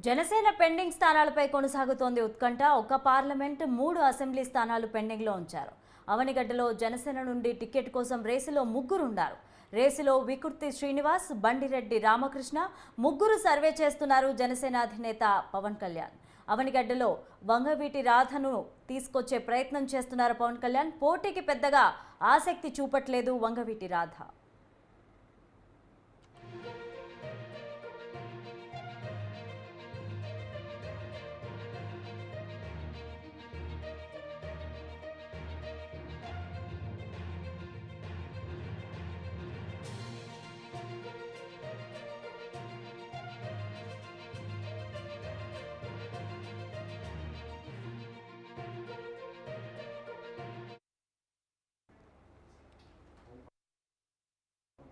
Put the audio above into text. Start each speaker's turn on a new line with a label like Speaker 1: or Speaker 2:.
Speaker 1: Janasena pending స్థానాలపై కొనసాగుతోంది ఉత్కంఠ. ఒక పార్లమెంట్, 3 అసెంబ్లీ స్థానాలు పెండింగ్లో ఉంచారు. అవనిగడ్డలో జనసేన నుండి టికెట్ కోసం రేసులో ముగ్గురున్నారు. రేసులో వికుర్తి శ్రీనివాస్, బండిరెడ్డి రామకృష్ణ ముగ్గురు సర్వే చేస్తున్నారు జనసేన అధినేత పవన్ కళ్యాణ్. అవనిగడ్డలో వంగవీటి రాధను తీసుకొచ్చే ప్రయత్నం చేస్తున్నారు పవన్ కళ్యాణ్. పోటీకి పెద్దగా ఆసక్తి చూపట్లేదు వంగవీటి రాధ.